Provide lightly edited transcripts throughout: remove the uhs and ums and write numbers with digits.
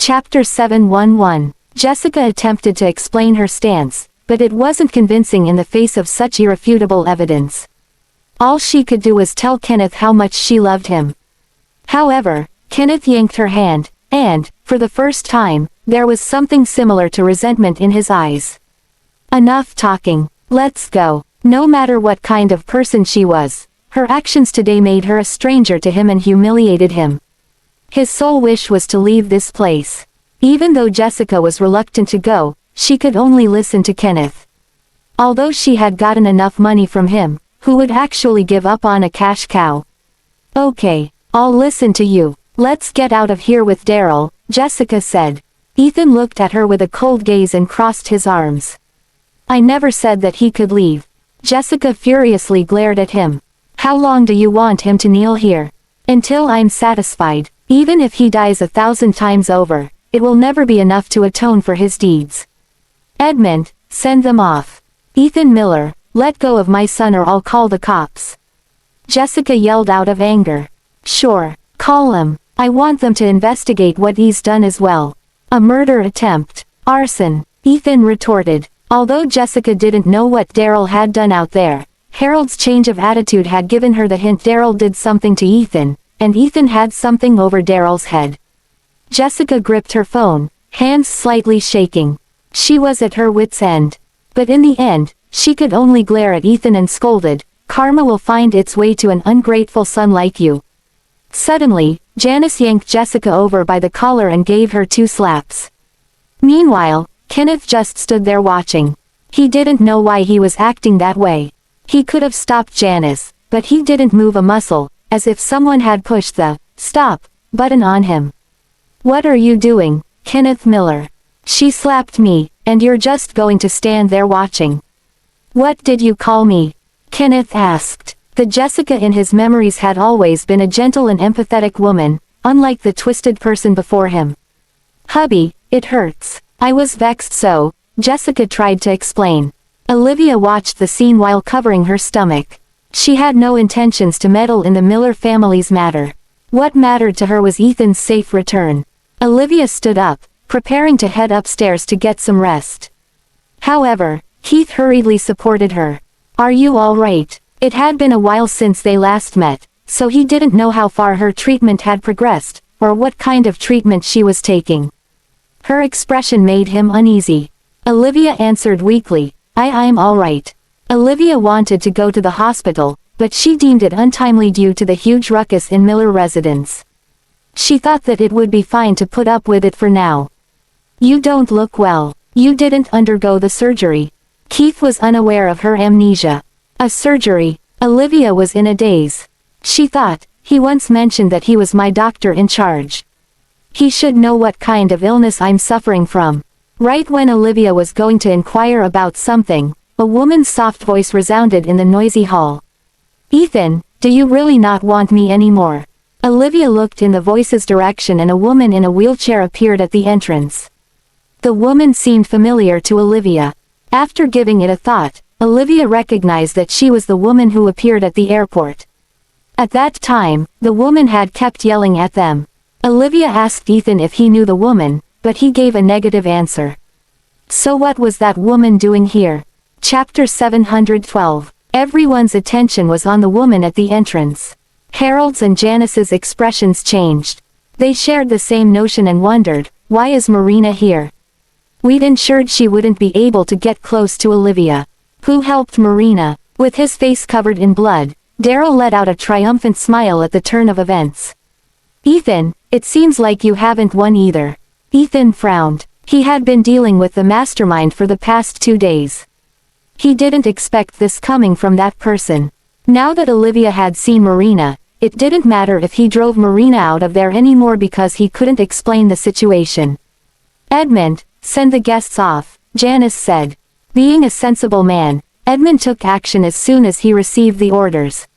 Chapter 711. Jessica attempted to explain her stance, but it wasn't convincing in the face of such irrefutable evidence. All she could do was tell Kenneth how much she loved him. However, Kenneth yanked her hand, and, for the first time, there was something similar to resentment in his eyes. Enough talking. Let's go. No matter what kind of person she was, her actions today made her a stranger to him and humiliated him. His sole wish was to leave this place. Even though Jessica was reluctant to go, she could only listen to Kenneth. Although she had gotten enough money from him, who would actually give up on a cash cow? Okay, I'll listen to you. Let's get out of here with Daryl, Jessica said. Ethan looked at her with a cold gaze and crossed his arms. I never said that he could leave. Jessica furiously glared at him. How long do you want him to kneel here? Until I'm satisfied. Even if he dies 1,000 times over, it will never be enough to atone for his deeds. Edmund, send them off. Ethan Miller, let go of my son or I'll call the cops. Jessica yelled out of anger. Sure, call him. I want them to investigate what he's done as well. A murder attempt. Arson, Ethan retorted. Although Jessica didn't know what Daryl had done out there, Harold's change of attitude had given her the hint Daryl did something to Ethan, and Ethan had something over Daryl's head. Jessica gripped her phone, hands slightly shaking. She was at her wit's end. But in the end, she could only glare at Ethan and scolded, "Karma will find its way to an ungrateful son like you." Suddenly, Janice yanked Jessica over by the collar and gave her 2 slaps. Meanwhile, Kenneth just stood there watching. He didn't know why he was acting that way. He could have stopped Janice, but he didn't move a muscle, as if someone had pushed the "stop" button on him. What are you doing, Kenneth Miller? She slapped me, and you're just going to stand there watching. What did you call me? Kenneth asked. The Jessica in his memories had always been a gentle and empathetic woman, unlike the twisted person before him. Hubby, it hurts. I was vexed so, Jessica tried to explain. Olivia watched the scene while covering her stomach. She had no intentions to meddle in the Miller family's matter. What mattered to her was Ethan's safe return. Olivia stood up, preparing to head upstairs to get some rest. However, Keith hurriedly supported her. Are you all right? It had been a while since they last met, so he didn't know how far her treatment had progressed, or what kind of treatment she was taking. Her expression made him uneasy. Olivia answered weakly, I'm all right. Olivia wanted to go to the hospital, but she deemed it untimely due to the huge ruckus in Miller residence. She thought that it would be fine to put up with it for now. You don't look well. You didn't undergo the surgery. Keith was unaware of her amnesia. A surgery? Olivia was in a daze. She thought, he once mentioned that he was my doctor in charge. He should know what kind of illness I'm suffering from. Right when Olivia was going to inquire about something, a woman's soft voice resounded in the noisy hall. Ethan, do you really not want me anymore? Olivia looked in the voice's direction and a woman in a wheelchair appeared at the entrance. The woman seemed familiar to Olivia. After giving it a thought, Olivia recognized that she was the woman who appeared at the airport. At that time, the woman had kept yelling at them. Olivia asked Ethan if he knew the woman, but he gave a negative answer. So what was that woman doing here? Chapter 712. Everyone's attention was on the woman at the entrance. Harold's and Janice's expressions changed. They shared the same notion and wondered, why is Marina here? We'd ensured she wouldn't be able to get close to Olivia. Who helped Marina? With his face covered in blood, Daryl let out a triumphant smile at the turn of events. Ethan, it seems like you haven't won either. Ethan frowned. He had been dealing with the mastermind for the past 2 days. He didn't expect this coming from that person. Now that Olivia had seen Marina, it didn't matter if he drove Marina out of there anymore because he couldn't explain the situation. Edmund, send the guests off, Janice said. Being a sensible man, Edmund took action as soon as he received the orders.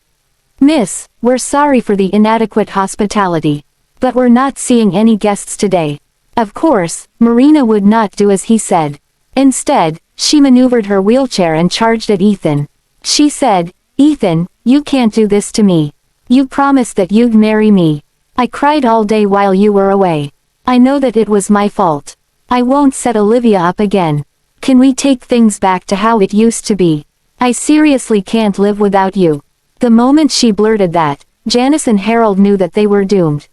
Miss, we're sorry for the inadequate hospitality. But we're not seeing any guests today. Of course, Marina would not do as he said. Instead, she maneuvered her wheelchair and charged at Ethan. She said, Ethan, you can't do this to me. You promised that you'd marry me. I cried all day while you were away. I know that it was my fault. I won't set Olivia up again. Can we take things back to how it used to be? I seriously can't live without you. The moment she blurted that, Janice and Harold knew that they were doomed.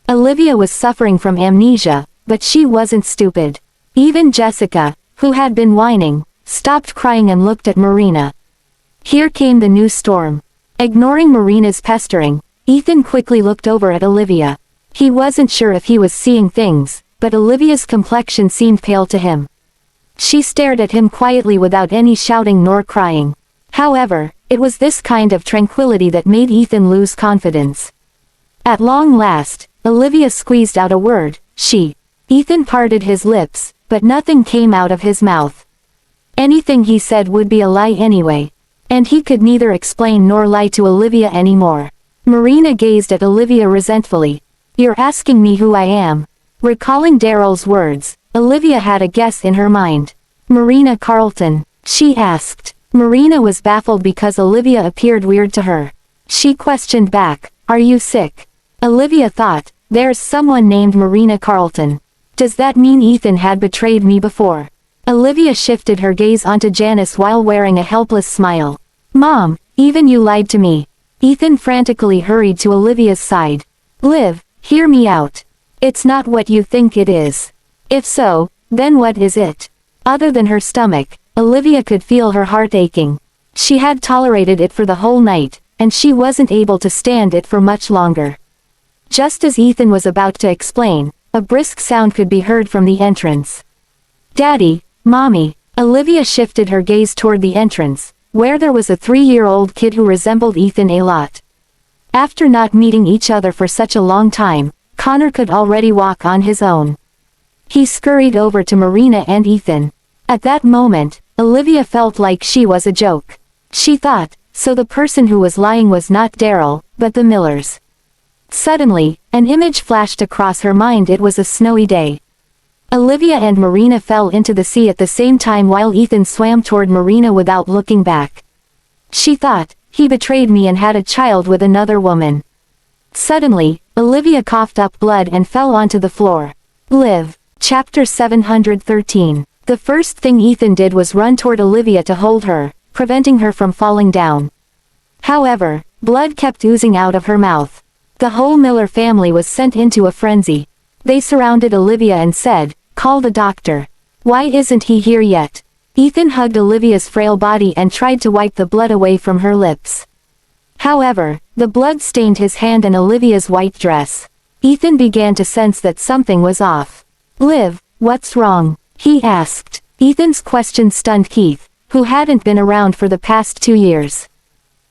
Olivia was suffering from amnesia, but she wasn't stupid. Even Jessica, who had been whining, stopped crying and looked at Marina. Here came the new storm. Ignoring Marina's pestering, Ethan quickly looked over at Olivia. He wasn't sure if he was seeing things, but Olivia's complexion seemed pale to him. She stared at him quietly without any shouting nor crying. However, it was this kind of tranquility that made Ethan lose confidence. At long last, Olivia squeezed out a word, she. Ethan parted his lips, but nothing came out of his mouth. Anything he said would be a lie anyway. And he could neither explain nor lie to Olivia anymore. Marina gazed at Olivia resentfully. You're asking me who I am. Recalling Daryl's words, Olivia had a guess in her mind. Marina Carlton, she asked. Marina was baffled because Olivia appeared weird to her. She questioned back, are you sick? Olivia thought, there's someone named Marina Carlton. Does that mean Ethan had betrayed me before? Olivia shifted her gaze onto Janice while wearing a helpless smile. Mom, even you lied to me. Ethan frantically hurried to Olivia's side. Liv, hear me out. It's not what you think it is. If so, then what is it? Other than her stomach, Olivia could feel her heart aching. She had tolerated it for the whole night, and she wasn't able to stand it for much longer. Just as Ethan was about to explain, a brisk sound could be heard from the entrance. Daddy, Mommy. Olivia shifted her gaze toward the entrance, where there was a 3-year-old kid who resembled Ethan a lot. After not meeting each other for such a long time, Connor could already walk on his own. He scurried over to Marina and Ethan. At that moment, Olivia felt like she was a joke. She thought, so the person who was lying was not Daryl, but the Millers. Suddenly, an image flashed across her mind. It was a snowy day. Olivia and Marina fell into the sea at the same time while Ethan swam toward Marina without looking back. She thought, he betrayed me and had a child with another woman. Suddenly, Olivia coughed up blood and fell onto the floor. Liv. Chapter 713. The first thing Ethan did was run toward Olivia to hold her, preventing her from falling down. However, blood kept oozing out of her mouth. The whole Miller family was sent into a frenzy. They surrounded Olivia and said, call the doctor. Why isn't he here yet? Ethan hugged Olivia's frail body and tried to wipe the blood away from her lips. However, the blood stained his hand and Olivia's white dress. Ethan began to sense that something was off. Liv, what's wrong? He asked. Ethan's question stunned Keith, who hadn't been around for the past 2 years.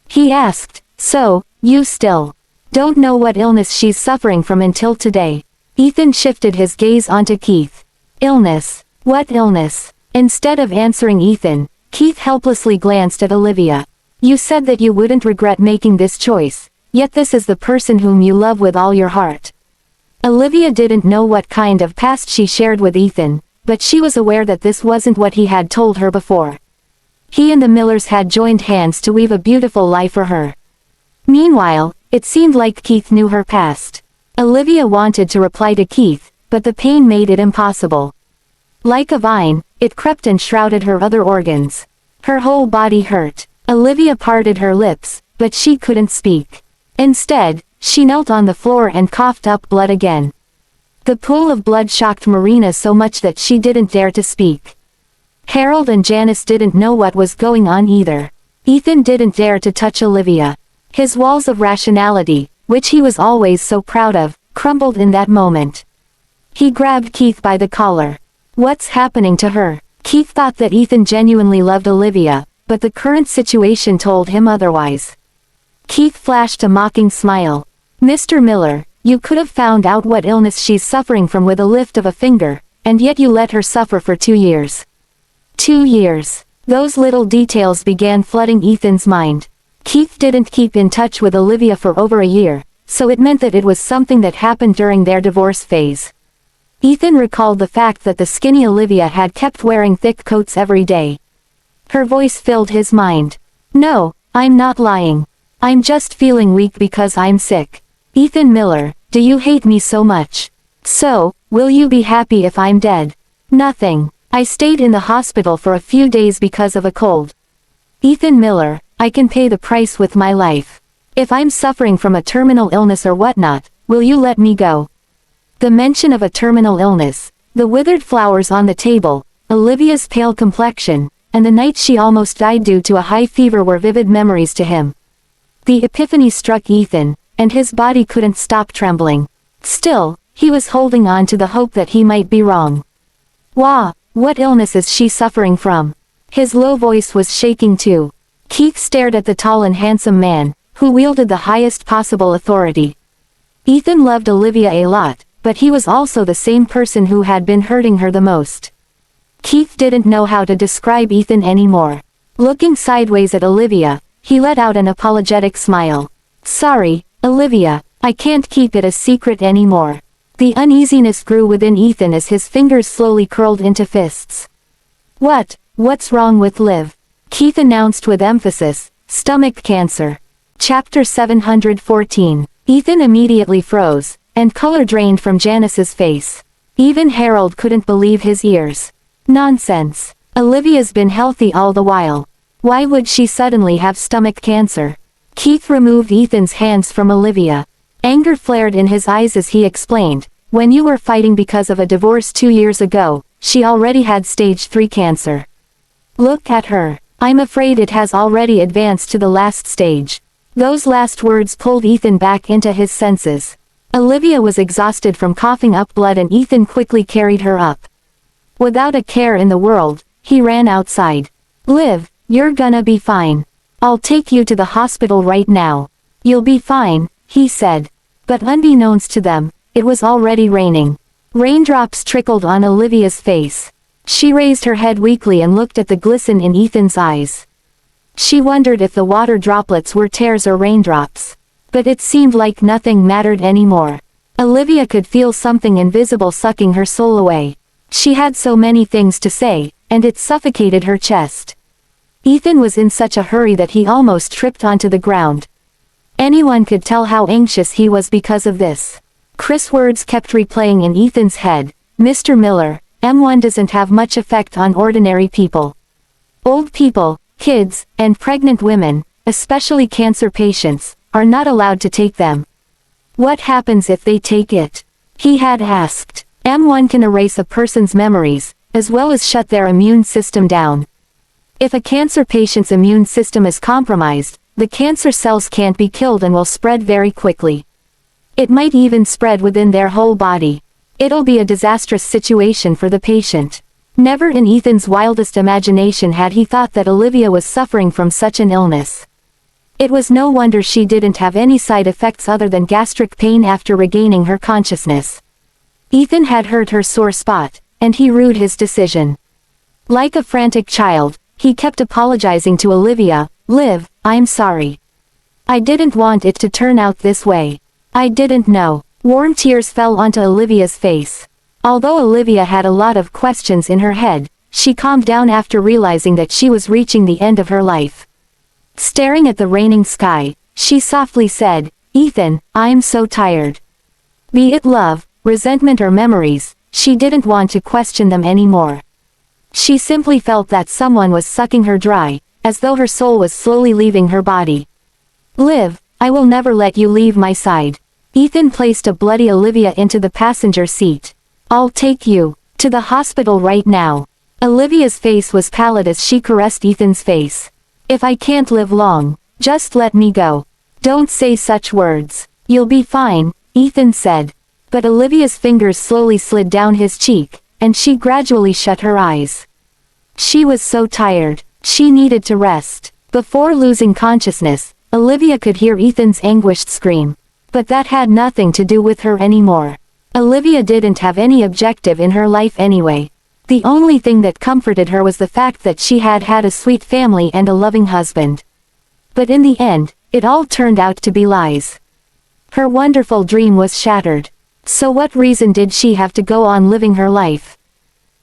He asked, so, you still don't know what illness she's suffering from until today? Ethan shifted his gaze onto Keith. Illness? What illness? Instead of answering Ethan, Keith helplessly glanced at Olivia. You said that you wouldn't regret making this choice, yet this is the person whom you love with all your heart. Olivia didn't know what kind of past she shared with Ethan, but she was aware that this wasn't what he had told her before. He and the Millers had joined hands to weave a beautiful life for her. Meanwhile, it seemed like Keith knew her past. Olivia wanted to reply to Keith, but the pain made it impossible. Like a vine, it crept and shrouded her other organs. Her whole body hurt. Olivia parted her lips, but she couldn't speak. Instead, she knelt on the floor and coughed up blood again. The pool of blood shocked Marina so much that she didn't dare to speak. Harold and Janice didn't know what was going on either. Ethan didn't dare to touch Olivia. His walls of rationality, which he was always so proud of, crumbled in that moment. He grabbed Keith by the collar. What's happening to her? Keith thought that Ethan genuinely loved Olivia, but the current situation told him otherwise. Keith flashed a mocking smile. Mr. Miller, you could have found out what illness she's suffering from with a lift of a finger, and yet you let her suffer for 2 years. 2 years. Those little details began flooding Ethan's mind. Keith didn't keep in touch with Olivia for over a year, so it meant that it was something that happened during their divorce phase. Ethan recalled the fact that the skinny Olivia had kept wearing thick coats every day. Her voice filled his mind. No, I'm not lying. I'm just feeling weak because I'm sick. Ethan Miller, do you hate me so much? So, will you be happy if I'm dead? Nothing. I stayed in the hospital for a few days because of a cold. Ethan Miller, I can pay the price with my life. If I'm suffering from a terminal illness or whatnot, will you let me go? The mention of a terminal illness, the withered flowers on the table, Olivia's pale complexion, and the night she almost died due to a high fever were vivid memories to him. The epiphany struck Ethan, and his body couldn't stop trembling. Still, he was holding on to the hope that he might be wrong. Wah, what illness is she suffering from? His low voice was shaking too. Keith stared at the tall and handsome man, who wielded the highest possible authority. Ethan loved Olivia a lot, but he was also the same person who had been hurting her the most. Keith didn't know how to describe Ethan anymore. Looking sideways at Olivia, he let out an apologetic smile. Sorry, Olivia, I can't keep it a secret anymore. The uneasiness grew within Ethan as his fingers slowly curled into fists. What's wrong with Liv? Keith announced with emphasis, stomach cancer. Chapter 714. Ethan immediately froze, and color drained from Janice's face. Even Harold couldn't believe his ears. Nonsense. Olivia's been healthy all the while. Why would she suddenly have stomach cancer? Keith removed Ethan's hands from Olivia. Anger flared in his eyes as he explained, when you were fighting because of a divorce 2 years ago, she already had stage 3 cancer. Look at her. I'm afraid it has already advanced to the last stage. Those last words pulled Ethan back into his senses. Olivia was exhausted from coughing up blood and Ethan quickly carried her up. Without a care in the world, he ran outside. Liv, you're gonna be fine. I'll take you to the hospital right now. You'll be fine, he said. But unbeknownst to them, it was already raining. Raindrops trickled on Olivia's face. She raised her head weakly and looked at the glisten in Ethan's eyes. She wondered if the water droplets were tears or raindrops. But it seemed like nothing mattered anymore. Olivia could feel something invisible sucking her soul away. She had so many things to say, and it suffocated her chest. Ethan was in such a hurry that he almost tripped onto the ground. Anyone could tell how anxious he was because of this. Chris' words kept replaying in Ethan's head. Mr. Miller, M1 doesn't have much effect on ordinary people. Old people, kids, and pregnant women, especially cancer patients, are not allowed to take them. What happens if they take it? He had asked. M1 can erase a person's memories, as well as shut their immune system down. If a cancer patient's immune system is compromised, the cancer cells can't be killed and will spread very quickly. It might even spread within their whole body. It'll be a disastrous situation for the patient. Never in Ethan's wildest imagination had he thought that Olivia was suffering from such an illness. It was no wonder she didn't have any side effects other than gastric pain after regaining her consciousness. Ethan had hurt her sore spot, and he rued his decision. Like a frantic child, he kept apologizing to Olivia. Liv, I'm sorry. I didn't want it to turn out this way. I didn't know. Warm tears fell onto Olivia's face. Although Olivia had a lot of questions in her head, she calmed down after realizing that she was reaching the end of her life. Staring at the raining sky, she softly said, Ethan, I'm so tired. Be it love, resentment or memories, she didn't want to question them anymore. She simply felt that someone was sucking her dry, as though her soul was slowly leaving her body. Liv, I will never let you leave my side. Ethan placed a bloody Olivia into the passenger seat. I'll take you to the hospital right now. Olivia's face was pallid as she caressed Ethan's face. If I can't live long, just let me go. Don't say such words. You'll be fine, Ethan said. But Olivia's fingers slowly slid down his cheek, and she gradually shut her eyes. She was so tired, she needed to rest. Before losing consciousness, Olivia could hear Ethan's anguished scream. But that had nothing to do with her anymore. Olivia didn't have any objective in her life anyway. The only thing that comforted her was the fact that she had had a sweet family and a loving husband. But in the end, it all turned out to be lies. Her wonderful dream was shattered. So what reason did she have to go on living her life?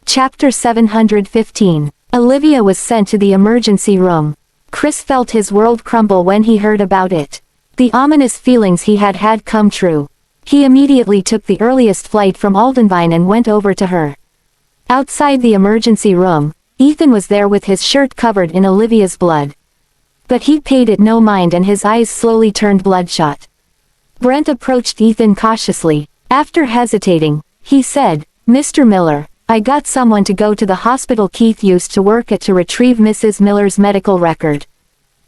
Chapter 715. Olivia was sent to the emergency room. Chris felt his world crumble when he heard about it. The ominous feelings he had had come true. He immediately took the earliest flight from Aldenvine and went over to her. Outside the emergency room, Ethan was there with his shirt covered in Olivia's blood. But he paid it no mind and his eyes slowly turned bloodshot. Brent approached Ethan cautiously. After hesitating, he said, "Mr. Miller, I got someone to go to the hospital Keith used to work at to retrieve Mrs. Miller's medical record."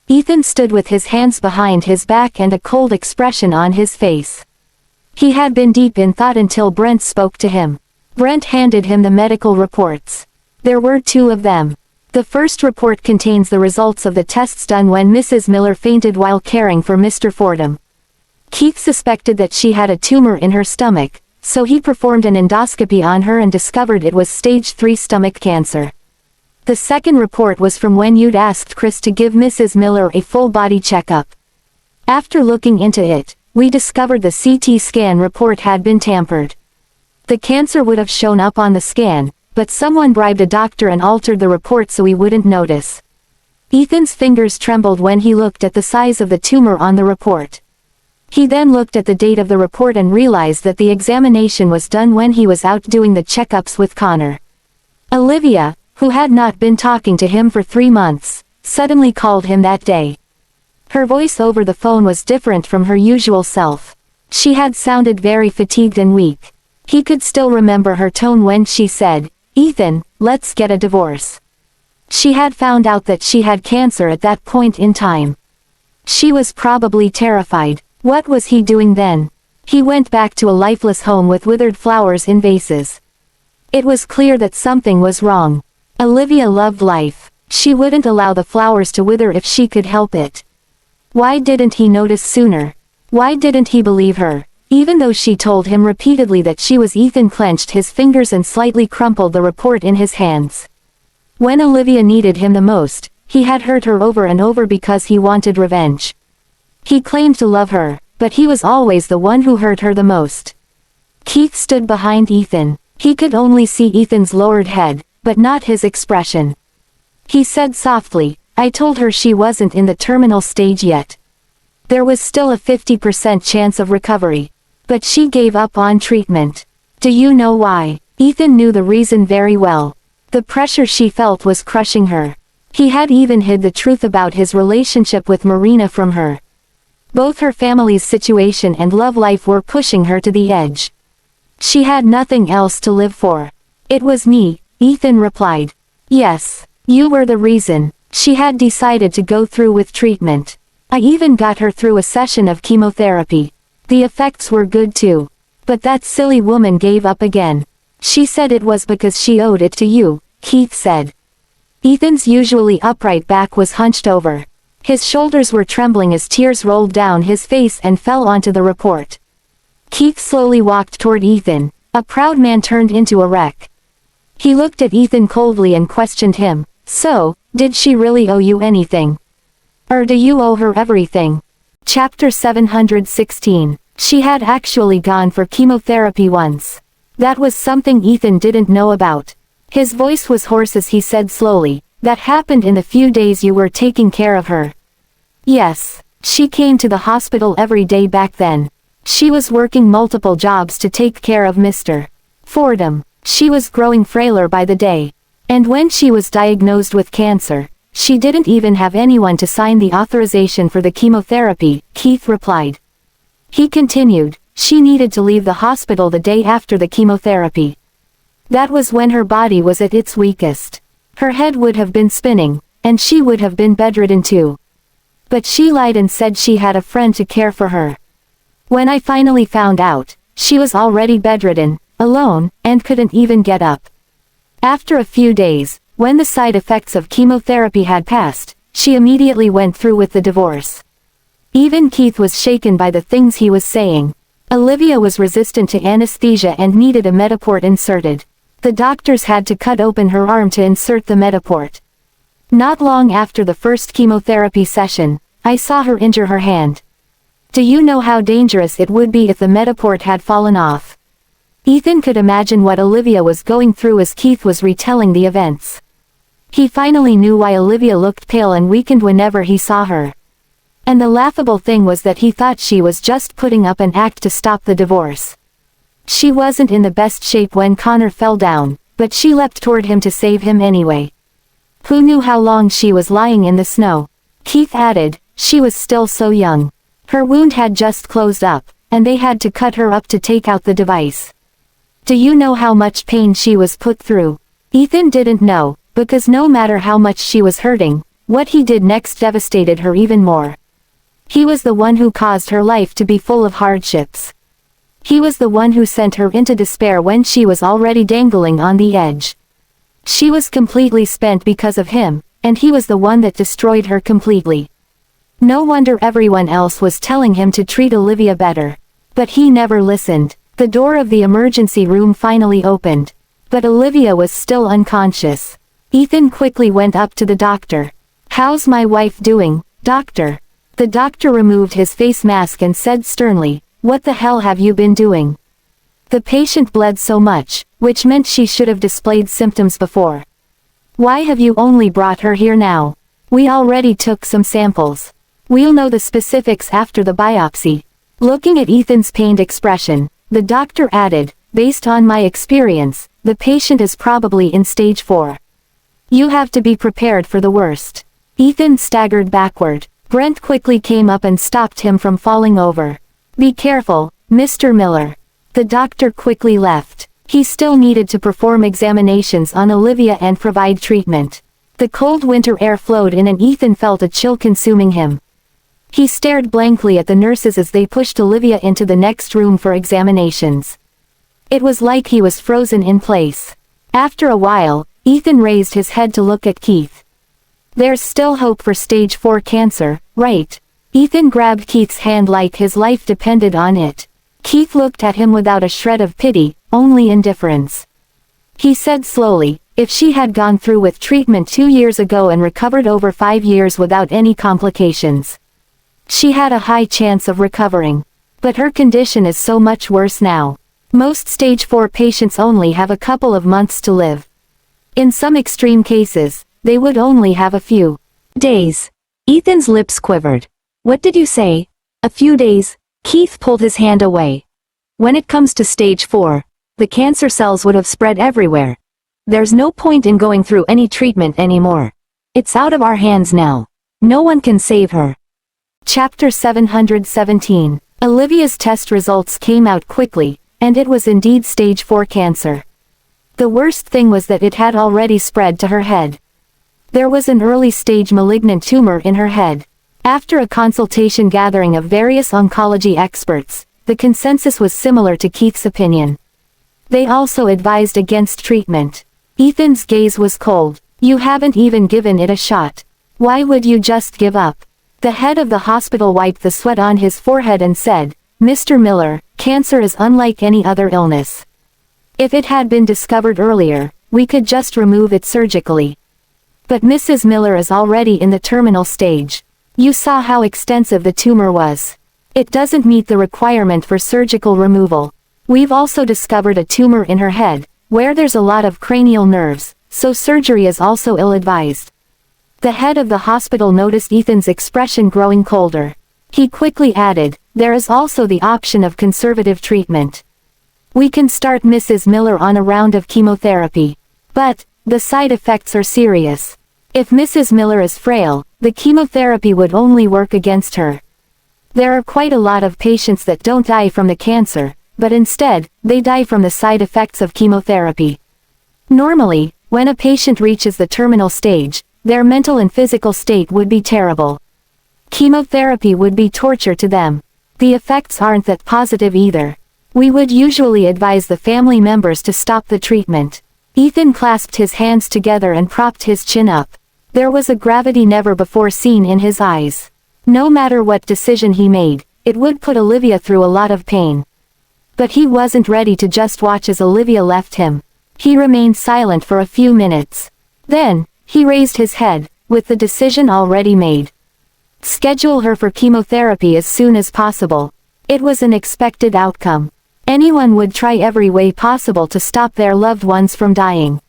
Ethan stood with his hands behind his back and a cold expression on his face. He had been deep in thought until Brent spoke to him. Brent handed him the medical reports. There were two of them. The first report contains the results of the tests done when Mrs. Miller fainted while caring for Mr. Fordham. Keith suspected that she had a tumor in her stomach, so he performed an endoscopy on her and discovered it was stage 3 stomach cancer. The second report was from when you'd asked Chris to give Mrs. Miller a full-body checkup. After looking into it, we discovered the CT scan report had been tampered. The cancer would have shown up on the scan, but someone bribed a doctor and altered the report so we wouldn't notice. Ethan's fingers trembled when he looked at the size of the tumor on the report. He then looked at the date of the report and realized that the examination was done when he was out doing the checkups with Connor. Olivia, who had not been talking to him for 3 months, suddenly called him that day. Her voice over the phone was different from her usual self. She had sounded very fatigued and weak. He could still remember her tone when she said, "Ethan, let's get a divorce." She had found out that she had cancer at that point in time. She was probably terrified. What was he doing then? He went back to a lifeless home with withered flowers in vases. It was clear that something was wrong. Olivia loved life. She wouldn't allow the flowers to wither if she could help it. Why didn't he notice sooner? Why didn't he believe her? Even though she told him repeatedly that she was, Ethan clenched his fingers and slightly crumpled the report in his hands. When Olivia needed him the most, he had hurt her over and over because he wanted revenge. He claimed to love her, but he was always the one who hurt her the most. Keith stood behind Ethan. He could only see Ethan's lowered head, but not his expression. He said softly, "I told her she wasn't in the terminal stage yet. There was still a 50% chance of recovery. But she gave up on treatment. Do you know why?" Ethan knew the reason very well. The pressure she felt was crushing her. He had even hid the truth about his relationship with Marina from her. Both her family's situation and love life were pushing her to the edge. She had nothing else to live for. "It was me," Ethan replied. "Yes, you were the reason." She had decided to go through with treatment. "I even got her through a session of chemotherapy. The effects were good too. But that silly woman gave up again. She said it was because she owed it to you," Keith said. Ethan's usually upright back was hunched over. His shoulders were trembling as tears rolled down his face and fell onto the report. Keith slowly walked toward Ethan. A proud man turned into a wreck. He looked at Ethan coldly and questioned him. "So, did she really owe you anything? Or do you owe her everything?" Chapter 716. She had actually gone for chemotherapy once. That was something Ethan didn't know about. His voice was hoarse as he said slowly, "That happened in the few days you were taking care of her." "Yes. She came to the hospital every day back then. She was working multiple jobs to take care of Mr. Fordham. She was growing frailer by the day. And when she was diagnosed with cancer, she didn't even have anyone to sign the authorization for the chemotherapy," Keith replied. He continued, "She needed to leave the hospital the day after the chemotherapy. That was when her body was at its weakest. Her head would have been spinning, and she would have been bedridden too. But she lied and said she had a friend to care for her. When I finally found out, she was already bedridden, alone, and couldn't even get up. After a few days, when the side effects of chemotherapy had passed, she immediately went through with the divorce." Even Keith was shaken by the things he was saying. Olivia was resistant to anesthesia and needed a Mediport inserted. The doctors had to cut open her arm to insert the Mediport. Not long after the first chemotherapy session, I saw her injure her hand. Do you know how dangerous it would be if the Mediport had fallen off? Ethan could imagine what Olivia was going through as Keith was retelling the events. He finally knew why Olivia looked pale and weakened whenever he saw her. And the laughable thing was that he thought she was just putting up an act to stop the divorce. She wasn't in the best shape when Connor fell down, but she leapt toward him to save him anyway. Who knew how long she was lying in the snow? Keith added, she was still so young. Her wound had just closed up, and they had to cut her up to take out the device. Do you know how much pain she was put through? Ethan didn't know, because no matter how much she was hurting, what he did next devastated her even more. He was the one who caused her life to be full of hardships. He was the one who sent her into despair when she was already dangling on the edge. She was completely spent because of him, and he was the one that destroyed her completely. No wonder everyone else was telling him to treat Olivia better. But he never listened. The door of the emergency room finally opened. But Olivia was still unconscious. Ethan quickly went up to the doctor. "How's my wife doing, doctor?" The doctor removed his face mask and said sternly, "What the hell have you been doing?" The patient bled so much, which meant she should have displayed symptoms before. "Why have you only brought her here now? We already took some samples. We'll know the specifics after the biopsy." Looking at Ethan's pained expression, the doctor added, "Based on my experience, the patient is probably in stage 4. You have to be prepared for the worst." Ethan staggered backward. Brent quickly came up and stopped him from falling over. "Be careful, Mr. Miller." The doctor quickly left. He still needed to perform examinations on Olivia and provide treatment. The cold winter air flowed in and Ethan felt a chill consuming him. He stared blankly at the nurses as they pushed Olivia into the next room for examinations. It was like he was frozen in place. After a while, Ethan raised his head to look at Keith. "There's still hope for stage 4 cancer, right?" Ethan grabbed Keith's hand like his life depended on it. Keith looked at him without a shred of pity, only indifference. He said slowly, "If she had gone through with treatment 2 years ago and recovered over 5 years without any complications, she had a high chance of recovering. But her condition is so much worse now. Most stage 4 patients only have a couple of months to live. In some extreme cases, they would only have a few days." Ethan's lips quivered. "What did you say? A few days?" Keith pulled his hand away. "When it comes to stage 4, the cancer cells would have spread everywhere. There's no point in going through any treatment anymore. It's out of our hands now. No one can save her." Chapter 717. Olivia's test results came out quickly, and it was indeed stage 4 cancer. The worst thing was that it had already spread to her head. There was an early-stage malignant tumor in her head. After a consultation gathering of various oncology experts, the consensus was similar to Keith's opinion. They also advised against treatment. Ethan's gaze was cold. "You haven't even given it a shot. Why would you just give up?" The head of the hospital wiped the sweat on his forehead and said, "Mr. Miller, cancer is unlike any other illness. If it had been discovered earlier, we could just remove it surgically. But Mrs. Miller is already in the terminal stage. You saw how extensive the tumor was. It doesn't meet the requirement for surgical removal. We've also discovered a tumor in her head, where there's a lot of cranial nerves, so surgery is also ill-advised." The head of the hospital noticed Ethan's expression growing colder. He quickly added, "There is also the option of conservative treatment. We can start Mrs. Miller on a round of chemotherapy. But, the side effects are serious. If Mrs. Miller is frail, the chemotherapy would only work against her. There are quite a lot of patients that don't die from the cancer, but instead, they die from the side effects of chemotherapy. Normally, when a patient reaches the terminal stage, their mental and physical state would be terrible. Chemotherapy would be torture to them. The effects aren't that positive either. We would usually advise the family members to stop the treatment." Ethan clasped his hands together and propped his chin up. There was a gravity never before seen in his eyes. No matter what decision he made, it would put Olivia through a lot of pain. But he wasn't ready to just watch as Olivia left him. He remained silent for a few minutes. Then, he raised his head, with the decision already made. Schedule her for chemotherapy as soon as possible. It was an expected outcome. Anyone would try every way possible to stop their loved ones from dying.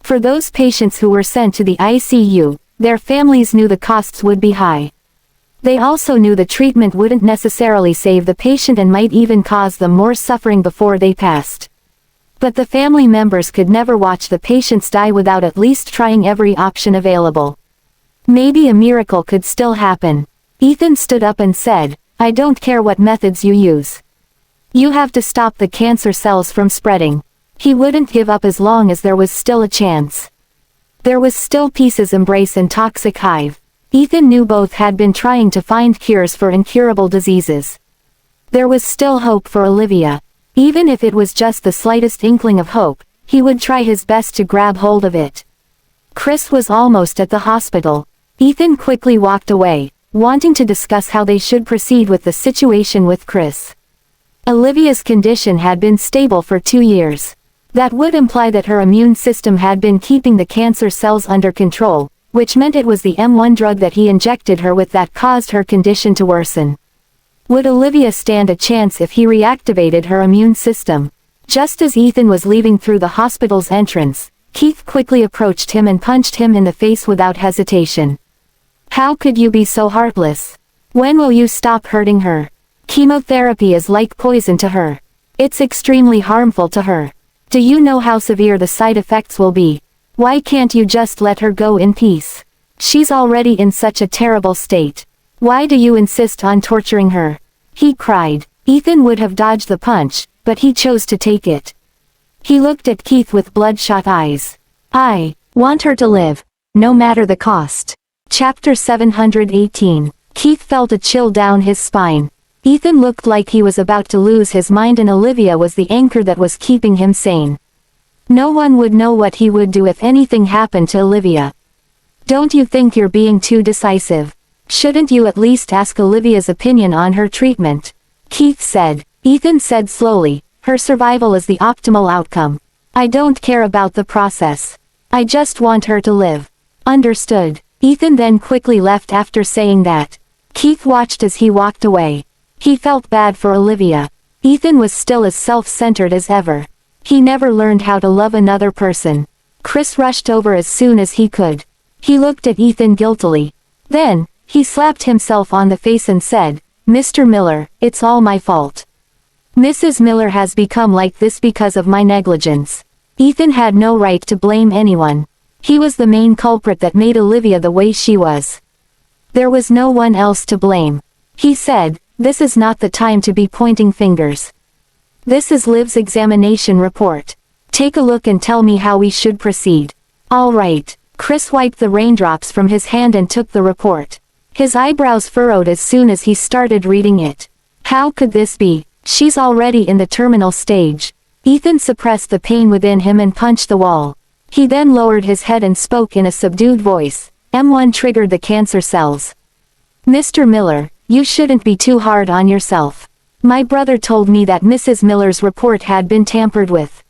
For those patients who were sent to the ICU, their families knew the costs would be high. They also knew the treatment wouldn't necessarily save the patient and might even cause them more suffering before they passed. But the family members could never watch the patients die without at least trying every option available. Maybe a miracle could still happen. Ethan stood up and said, "I don't care what methods you use. You have to stop the cancer cells from spreading." He wouldn't give up as long as there was still a chance. There was still Peace's embrace and Toxic Hive. Ethan knew both had been trying to find cures for incurable diseases. There was still hope for Olivia. Even if it was just the slightest inkling of hope, he would try his best to grab hold of it. Chris was almost at the hospital. Ethan quickly walked away, wanting to discuss how they should proceed with the situation with Chris. Olivia's condition had been stable for 2 years. That would imply that her immune system had been keeping the cancer cells under control, which meant it was the M1 drug that he injected her with that caused her condition to worsen. Would Olivia stand a chance if he reactivated her immune system? Just as Ethan was leaving through the hospital's entrance, Keith quickly approached him and punched him in the face without hesitation. "How could you be so heartless? When will you stop hurting her? Chemotherapy is like poison to her. It's extremely harmful to her. Do you know how severe the side effects will be? Why can't you just let her go in peace? She's already in such a terrible state. Why do you insist on torturing her?" he cried. Ethan would have dodged the punch, but he chose to take it. He looked at Keith with bloodshot eyes. "I want her to live, no matter the cost." Chapter 718. Keith felt a chill down his spine. Ethan looked like he was about to lose his mind and Olivia was the anchor that was keeping him sane. No one would know what he would do if anything happened to Olivia. "Don't you think you're being too decisive? Shouldn't you at least ask Olivia's opinion on her treatment?" Keith said. Ethan said slowly, "Her survival is the optimal outcome. I don't care about the process. I just want her to live." "Understood." Ethan then quickly left after saying that. Keith watched as he walked away. He felt bad for Olivia. Ethan was still as self-centered as ever. He never learned how to love another person. Chris rushed over as soon as he could. He looked at Ethan guiltily. Then, he slapped himself on the face and said, "Mr. Miller, it's all my fault. Mrs. Miller has become like this because of my negligence." Ethan had no right to blame anyone. He was the main culprit that made Olivia the way she was. There was no one else to blame. He said, "This is not the time to be pointing fingers. This is Liv's examination report. Take a look and tell me how we should proceed." "All right." Chris wiped the raindrops from his hand and took the report. His eyebrows furrowed as soon as he started reading it. How could this be? She's already in the terminal stage. Ethan suppressed the pain within him and punched the wall. He then lowered his head and spoke in a subdued voice. "M1 triggered the cancer cells. Mr. Miller, you shouldn't be too hard on yourself. My brother told me that Mrs. Miller's report had been tampered with.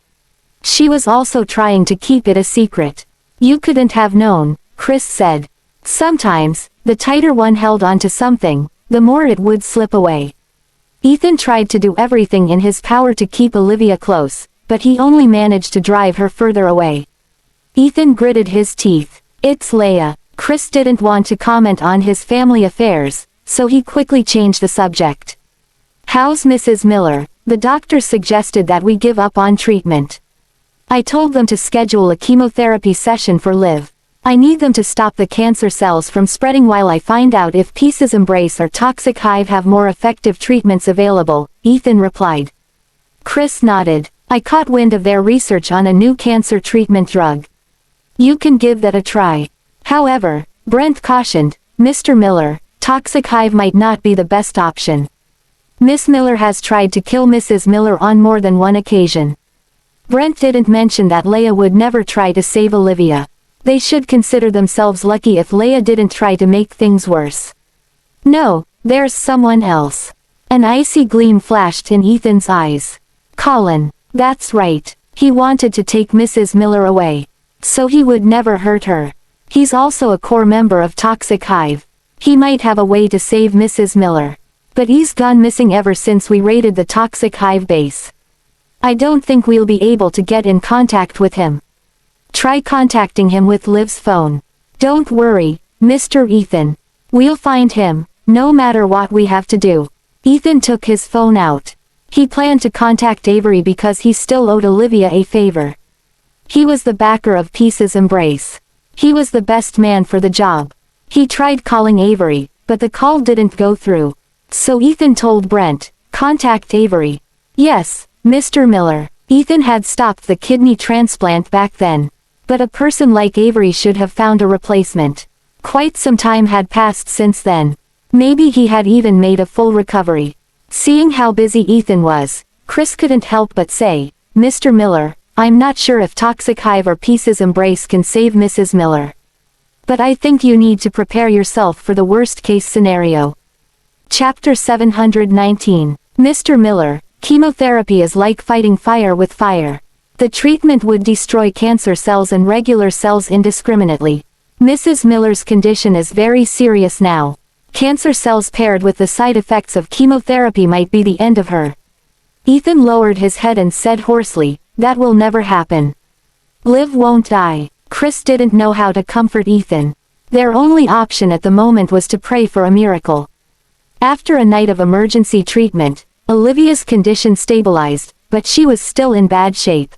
She was also trying to keep it a secret. You couldn't have known," Chris said. "Sometimes, the tighter one held onto something, the more it would slip away." Ethan tried to do everything in his power to keep Olivia close, but he only managed to drive her further away. Ethan gritted his teeth. "It's Leia." Chris didn't want to comment on his family affairs, so he quickly changed the subject. "How's Mrs. Miller?" "The doctor suggested that we give up on treatment. I told them to schedule a chemotherapy session for Liv. I need them to stop the cancer cells from spreading while I find out if Peace's Embrace or Toxic Hive have more effective treatments available," Ethan replied. Chris nodded. "I caught wind of their research on a new cancer treatment drug. You can give that a try." However, Brent cautioned, "Mr. Miller, Toxic Hive might not be the best option. Miss Miller has tried to kill Mrs. Miller on more than one occasion." Brent didn't mention that Leia would never try to save Olivia. They should consider themselves lucky if Leia didn't try to make things worse. "No, there's someone else." An icy gleam flashed in Ethan's eyes. "Colin. That's right. He wanted to take Mrs. Miller away. So he would never hurt her. He's also a core member of Toxic Hive. He might have a way to save Mrs. Miller. But he's gone missing ever since we raided the Toxic Hive base. I don't think we'll be able to get in contact with him. Try contacting him with Liv's phone." "Don't worry, Mr. Ethan. We'll find him. No matter what we have to do. Ethan took his phone out. He planned to contact Avery because he still owed Olivia a favor. He was the backer of Peace's Embrace. He was the best man for the job. He tried calling Avery, but the call didn't go through. So Ethan told Brent, "Contact Avery." Yes, Mr. Miller. Ethan had stopped the kidney transplant back then. But a person like Avery should have found a replacement. Quite some time had passed since then. Maybe he had even made a full recovery. Seeing how busy Ethan was, Chris couldn't help but say, "Mr. Miller, I'm not sure if Toxic Hive or Peace's Embrace can save Mrs. Miller. But I think you need to prepare yourself for the worst case scenario." Chapter 719. Mr. Miller, chemotherapy is like fighting fire with fire. The treatment would destroy cancer cells and regular cells indiscriminately. Mrs. Miller's condition is very serious now. Cancer cells paired with the side effects of chemotherapy might be the end of her. Ethan lowered his head and said hoarsely, "That will never happen. Liv won't die." Chris didn't know how to comfort Ethan. Their only option at the moment was to pray for a miracle. After a night of emergency treatment, Olivia's condition stabilized, but she was still in bad shape.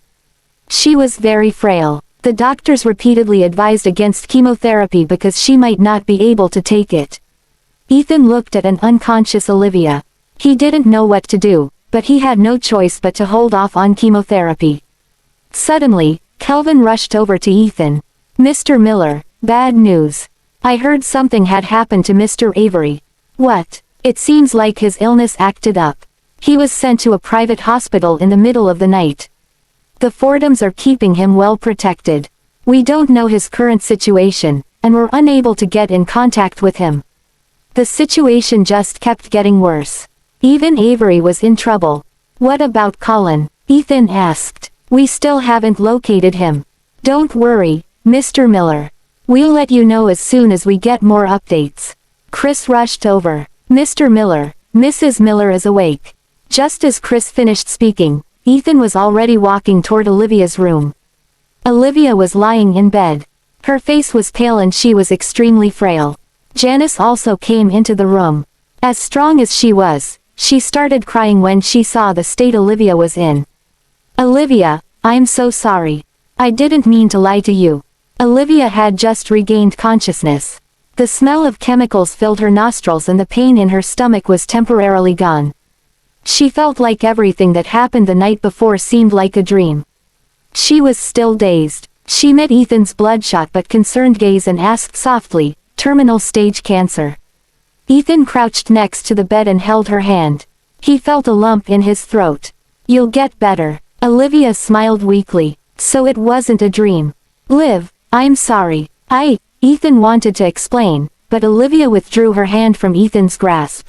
She was very frail. The doctors repeatedly advised against chemotherapy because she might not be able to take it. Ethan looked at an unconscious Olivia. He didn't know what to do, but he had no choice but to hold off on chemotherapy. Suddenly, Kelvin rushed over to Ethan. "Mr. Miller, bad news. I heard something had happened to Mr. Avery." "What?" "It seems like his illness acted up. He was sent to a private hospital in the middle of the night. The Fordhams are keeping him well protected. We don't know his current situation, and we're unable to get in contact with him." The situation just kept getting worse. Even Avery was in trouble. "What about Colin?" Ethan asked. "We still haven't located him." "Don't worry, Mr. Miller. We'll let you know as soon as we get more updates." Chris rushed over. "Mr. Miller, Mrs. Miller is awake." Just as Chris finished speaking, Ethan was already walking toward Olivia's room. Olivia was lying in bed. Her face was pale and she was extremely frail. Janice also came into the room. As strong as she was, she started crying when she saw the state Olivia was in. "Olivia, I'm so sorry. I didn't mean to lie to you." Olivia had just regained consciousness. The smell of chemicals filled her nostrils and the pain in her stomach was temporarily gone. She felt like everything that happened the night before seemed like a dream. She was still dazed. She met Ethan's bloodshot but concerned gaze and asked softly, "Terminal stage cancer?" Ethan crouched next to the bed and held her hand. He felt a lump in his throat. "You'll get better." Olivia smiled weakly. "So it wasn't a dream." "Liv, I'm sorry. Ethan wanted to explain, but Olivia withdrew her hand from Ethan's grasp.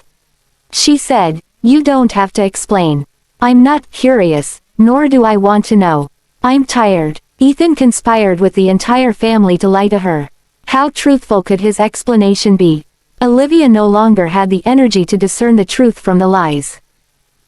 She said, "You don't have to explain. I'm not curious, nor do I want to know. I'm tired." Ethan conspired with the entire family to lie to her. How truthful could his explanation be? Olivia no longer had the energy to discern the truth from the lies.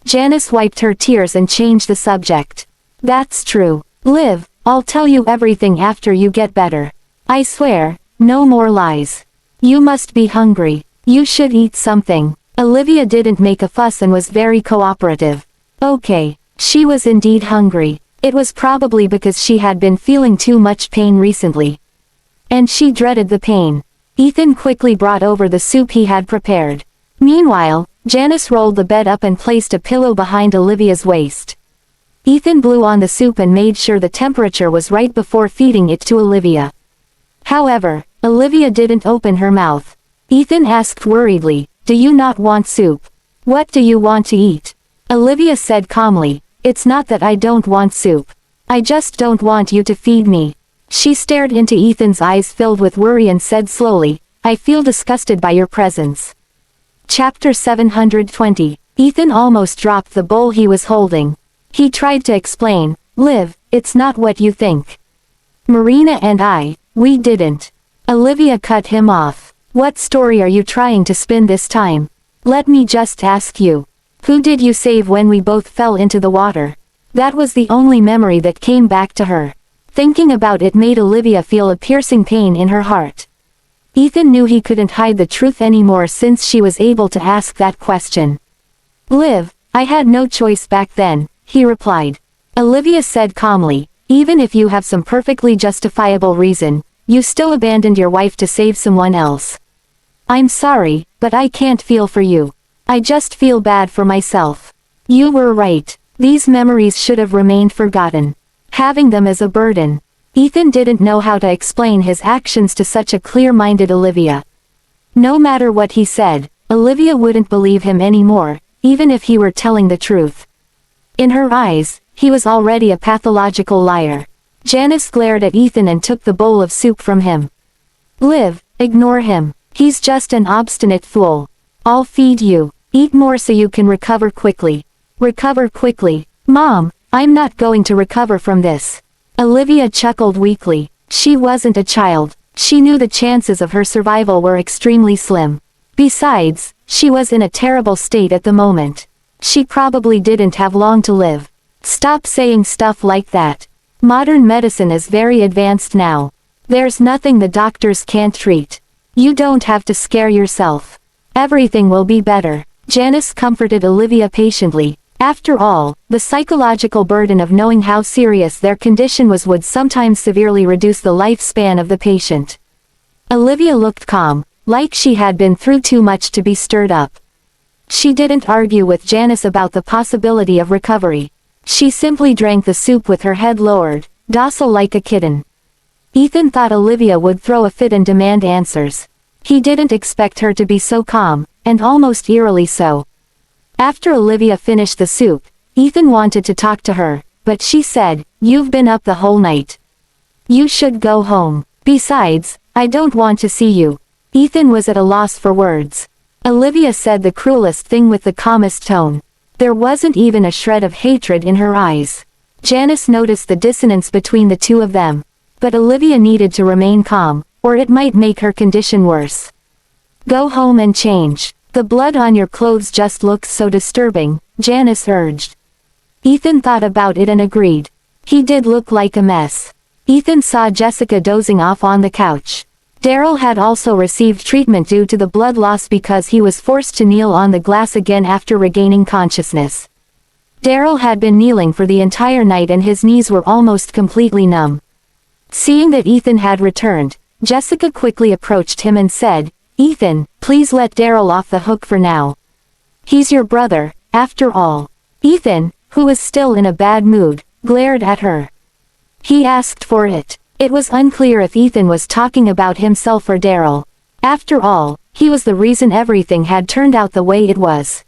Janice wiped her tears and changed the subject. "That's true. Liv, I'll tell you everything after you get better. I swear, no more lies. You must be hungry. You should eat something." Olivia didn't make a fuss and was very cooperative. Okay, she was indeed hungry. It was probably because she had been feeling too much pain recently. And she dreaded the pain. Ethan quickly brought over the soup he had prepared. Meanwhile, Janice rolled the bed up and placed a pillow behind Olivia's waist. Ethan blew on the soup and made sure the temperature was right before feeding it to Olivia. However, Olivia didn't open her mouth. Ethan asked worriedly, "Do you not want soup? What do you want to eat?" Olivia said calmly, "It's not that I don't want soup. I just don't want you to feed me." She stared into Ethan's eyes filled with worry and said slowly, "I feel disgusted by your presence." Chapter 720. Ethan almost dropped the bowl he was holding. He tried to explain, "Liv, it's not what you think. Marina and we didn't." Olivia cut him off. "What story are you trying to spin this time? Let me just ask you. Who did you save when we both fell into the water?" That was the only memory that came back to her. Thinking about it made Olivia feel a piercing pain in her heart. Ethan knew he couldn't hide the truth anymore since she was able to ask that question. Liv, I had no choice back then, he replied. Olivia said calmly, even if you have some perfectly justifiable reason, you still abandoned your wife to save someone else. I'm sorry, but I can't feel for you. I just feel bad for myself. You were right. These memories should have remained forgotten. Having them as a burden. Ethan didn't know how to explain his actions to such a clear-minded Olivia. No matter what he said, Olivia wouldn't believe him anymore, even if he were telling the truth. In her eyes, he was already a pathological liar. Janice glared at Ethan and took the bowl of soup from him. Liv, ignore him. He's just an obstinate fool. I'll feed you. Eat more so you can recover quickly. Recover quickly. Mom, I'm not going to recover from this. Olivia chuckled weakly. She wasn't a child. She knew the chances of her survival were extremely slim. Besides, she was in a terrible state at the moment. She probably didn't have long to live. Stop saying stuff like that. Modern medicine is very advanced now. There's nothing the doctors can't treat. You don't have to scare yourself. Everything will be better. Janice comforted Olivia patiently. After all, the psychological burden of knowing how serious their condition was would sometimes severely reduce the lifespan of the patient. Olivia looked calm, like she had been through too much to be stirred up. She didn't argue with Janice about the possibility of recovery. She simply drank the soup with her head lowered, docile like a kitten. Ethan thought Olivia would throw a fit and demand answers. He didn't expect her to be so calm, and almost eerily so. After Olivia finished the soup, Ethan wanted to talk to her, but she said, "You've been up the whole night. You should go home. Besides, I don't want to see you." Ethan was at a loss for words. Olivia said the cruelest thing with the calmest tone. There wasn't even a shred of hatred in her eyes. Janice noticed the dissonance between the two of them. But Olivia needed to remain calm, or it might make her condition worse. Go home and change. The blood on your clothes just looks so disturbing, Janice urged. Ethan thought about it and agreed. He did look like a mess. Ethan saw Jessica dozing off on the couch. Daryl had also received treatment due to the blood loss because he was forced to kneel on the glass again after regaining consciousness. Daryl had been kneeling for the entire night and his knees were almost completely numb. Seeing that Ethan had returned, Jessica quickly approached him and said, "Ethan, please let Daryl off the hook for now. He's your brother, after all." Ethan, who was still in a bad mood, glared at her. He asked for it. It was unclear if Ethan was talking about himself or Daryl. After all, he was the reason everything had turned out the way it was.